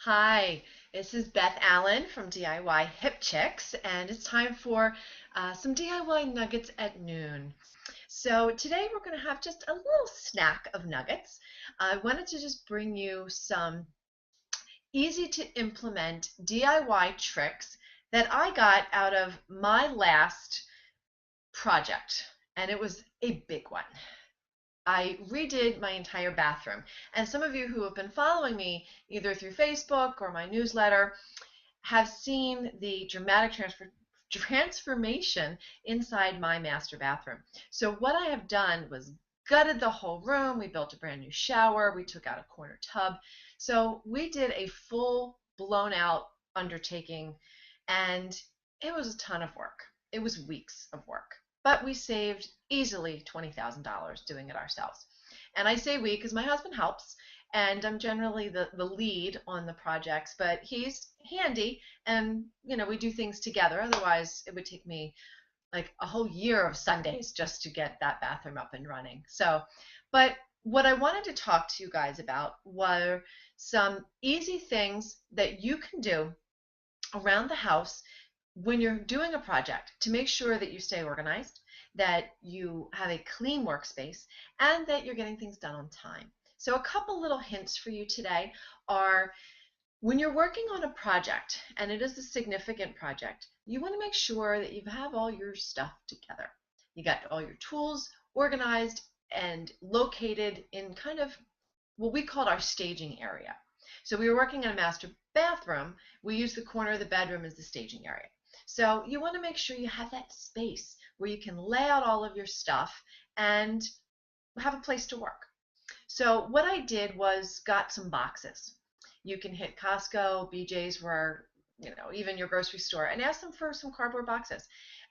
Hi, this is Beth Allen from DIY Hip Chicks, and it's time for some DIY nuggets at noon. So today we're going to have just a little snack of nuggets. I wanted to just bring you some easy to implement DIY tricks that I got out of my last project, and it was a big one. I redid my entire bathroom. And some of you who have been following me either through Facebook or my newsletter have seen the dramatic transformation inside my master bathroom. So what I have done was gutted the whole room. We built a brand new shower. We took out a corner tub. So we did a full blown out undertaking, and it was a ton of work. It was weeks of work, but we saved easily $20,000 doing it ourselves. And I say we because my husband helps, and I'm generally the lead on the projects, but he's handy, and we do things together. Otherwise, it would take me like a whole year of Sundays just to get that bathroom up and running. So, but what I wanted to talk to you guys about were some easy things that you can do around the house when you're doing a project to make sure that you stay organized, that you have a clean workspace, and that you're getting things done on time. So a couple little hints for you today are when you're working on a project, and it is a significant project, you want to make sure that you have all your stuff together. You got all your tools organized and located in kind of what we called our staging area. So we were working on a master bathroom. We used the corner of the bedroom as the staging area. So you want to make sure you have that space where you can lay out all of your stuff and have a place to work. So what I did was got some boxes. You can hit Costco, BJ's, where even your grocery store, and ask them for some cardboard boxes.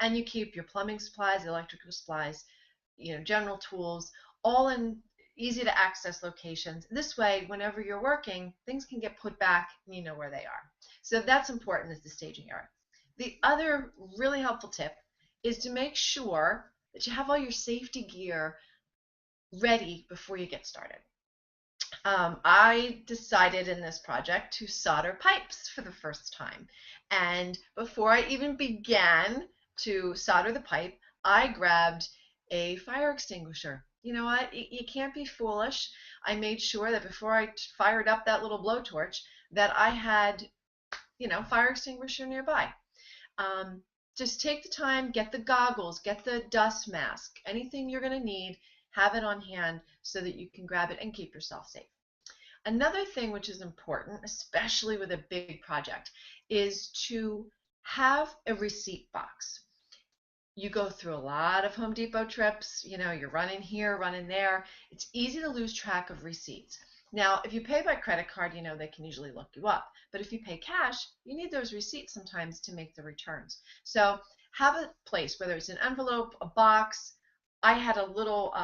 And you keep your plumbing supplies, electrical supplies, general tools, all in easy to access locations. This way, whenever you're working, things can get put back and you know where they are. So that's important as the staging area. The other really helpful tip is to make sure that you have all your safety gear ready before you get started. I decided in this project to solder pipes for the first time. And before I even began to solder the pipe, I grabbed a fire extinguisher. You know what? You can't be foolish. I made sure that before I fired up that little blowtorch that I had, fire extinguisher nearby. Just take the time, get the goggles, get the dust mask, anything you're going to need, have it on hand so that you can grab it and keep yourself safe. Another thing which is important, especially with a big project, is to have a receipt box. You go through a lot of Home Depot trips, you're running here, running there. It's easy to lose track of receipts. Now, if you pay by credit card, they can usually look you up. But if you pay cash, you need those receipts sometimes to make the returns. So have a place, whether it's an envelope, a box. I had a little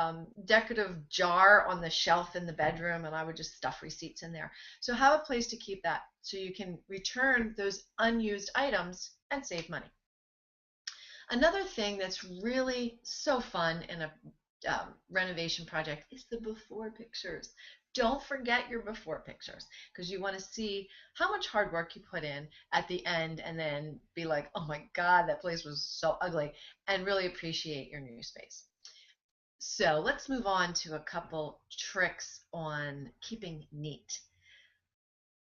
decorative jar on the shelf in the bedroom, and I would just stuff receipts in there. So have a place to keep that so you can return those unused items and save money. Another thing that's really so fun in a renovation project is the before pictures. Don't forget your before pictures because you want to see how much hard work you put in at the end and then be like, oh my God, that place was so ugly, and really appreciate your new space. So let's move on to a couple tricks on keeping neat.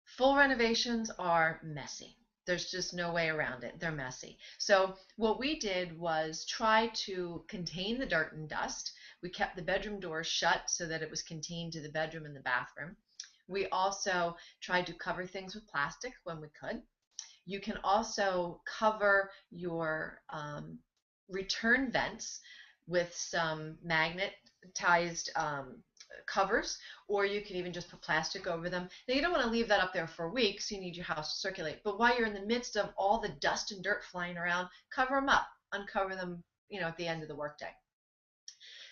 Full renovations are messy. There's just no way around it. They're messy. So what we did was try to contain the dirt and dust. We kept the bedroom doors shut so that it was contained to the bedroom and the bathroom. We also tried to cover things with plastic when we could. You can also cover your return vents with some magnetized covers, or you can even just put plastic over them. Now, you don't want to leave that up there for weeks. You need your house to circulate. But while you're in the midst of all the dust and dirt flying around, cover them up, uncover them, at the end of the workday.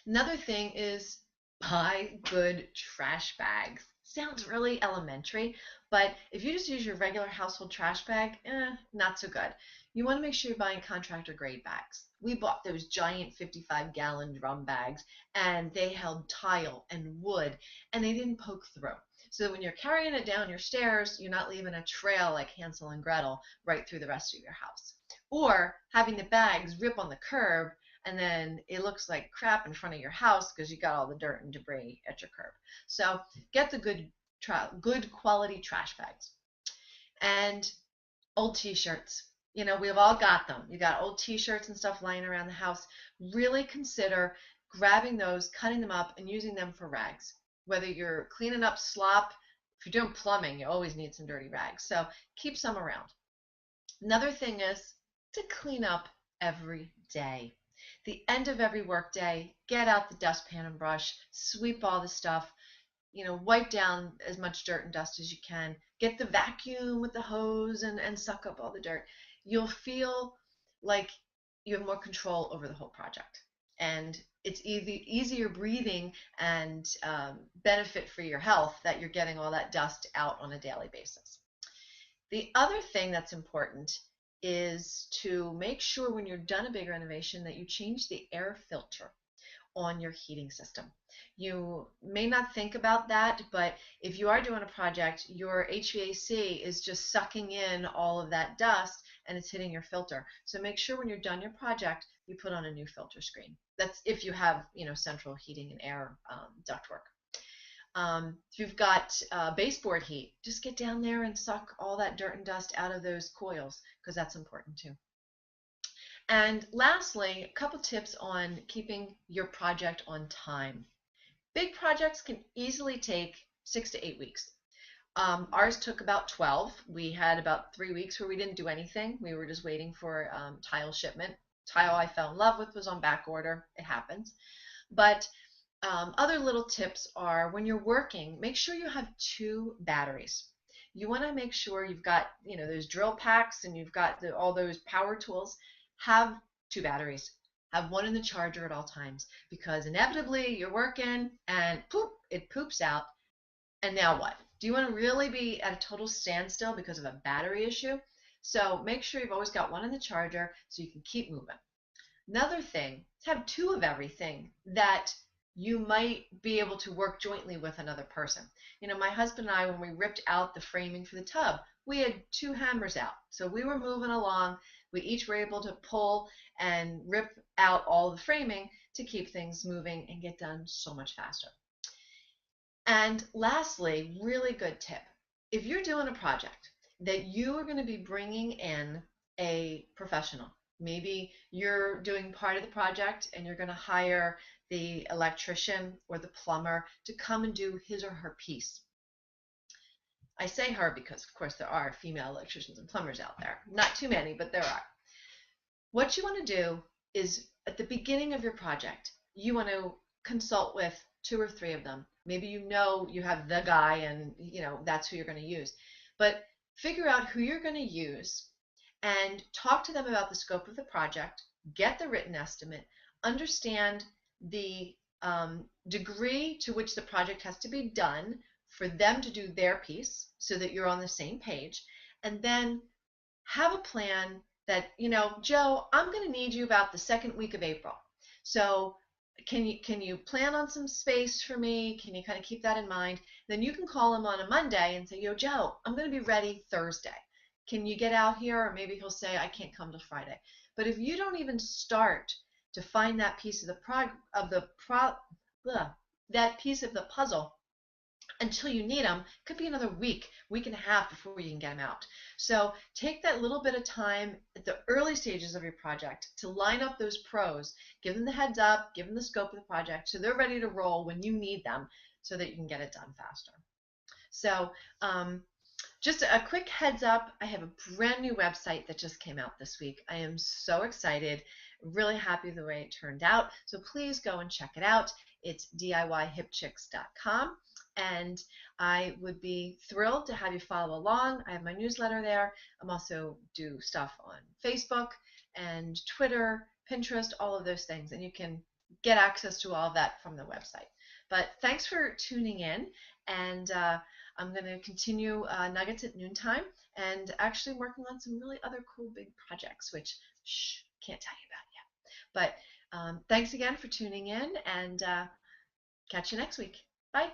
Another thing is buy good trash bags. Sounds really elementary, but if you just use your regular household trash bag, not so good. You want to make sure you're buying contractor grade bags. We bought those giant 55-gallon drum bags, and they held tile and wood, and they didn't poke through. So when you're carrying it down your stairs, you're not leaving a trail like Hansel and Gretel right through the rest of your house. Or having the bags rip on the curb, and then it looks like crap in front of your house because you got all the dirt and debris at your curb. So get the good quality trash bags. And old t-shirts. You know, we've all got them. You got old t-shirts and stuff lying around the house. Really consider grabbing those, cutting them up, and using them for rags. Whether you're cleaning up slop, if you're doing plumbing, you always need some dirty rags. So keep some around. Another thing is to clean up every day. The end of every work day, get out the dustpan and brush, sweep all the stuff, wipe down as much dirt and dust as you can. Get the vacuum with the hose and suck up all the dirt. You'll feel like you have more control over the whole project. And it's easier breathing and benefit for your health that you're getting all that dust out on a daily basis. The other thing that's important is to make sure when you're done a big renovation that you change the air filter on your heating system. You may not think about that, but if you are doing a project, your HVAC is just sucking in all of that dust and it's hitting your filter. So make sure when you're done your project, you put on a new filter screen. That's if you have, central heating and air ductwork. If you've got baseboard heat, just get down there and suck all that dirt and dust out of those coils because that's important too. And lastly, a couple tips on keeping your project on time. Big projects can easily take 6 to 8 weeks. Ours took about 12. We had about 3 weeks where we didn't do anything. We were just waiting for tile shipment. Tile I fell in love with was on back order. It happens. But other little tips are when you're working, make sure you have 2 batteries. You want to make sure you've got, those drill packs and you've got all those power tools. Have 2 batteries. Have one in the charger at all times because inevitably you're working and it poops out. And now what? Do you want to really be at a total standstill because of a battery issue? So make sure you've always got one in the charger so you can keep moving. Another thing is have 2 of everything that you might be able to work jointly with another person. My husband and I, when we ripped out the framing for the tub, we had 2 hammers out. So we were moving along. We each were able to pull and rip out all the framing to keep things moving and get done so much faster. And lastly, really good tip. If you're doing a project that you are going to be bringing in a professional, maybe you're doing part of the project and you're going to hire the electrician or the plumber to come and do his or her piece. I say her because, of course, there are female electricians and plumbers out there. Not too many, but there are. What you want to do is, at the beginning of your project, you want to consult with 2 or 3 of them. Maybe you have the guy and, that's who you're going to use. But figure out who you're going to use and talk to them about the scope of the project, get the written estimate, understand the degree to which the project has to be done for them to do their piece so that you're on the same page, and then have a plan that, Joe, I'm going to need you about the 2nd week of April. So can you plan on some space for me? Can you kind of keep that in mind? Then you can call him on a Monday and say, Joe, I'm going to be ready Thursday. Can you get out here? Or maybe he'll say, I can't come till Friday. But if you don't even start to find that piece of that piece of the puzzle until you need them, it could be another week and a half before you can get them out. So take that little bit of time at the early stages of your project to line up those pros, give them the heads up, give them the scope of the project so they're ready to roll when you need them so that you can get it done faster. So just a quick heads up, I have a brand new website that just came out this week. I am so excited, really happy with the way it turned out. So please go and check it out. It's DIYHipChicks.com. And I would be thrilled to have you follow along. I have my newsletter there. I'm also do stuff on Facebook and Twitter, Pinterest, all of those things. And you can get access to all of that from the website. But thanks for tuning in, and I'm going to continue Nuggets at noontime, and actually working on some really other cool big projects, which can't tell you about yet. But thanks again for tuning in, and catch you next week. Bye.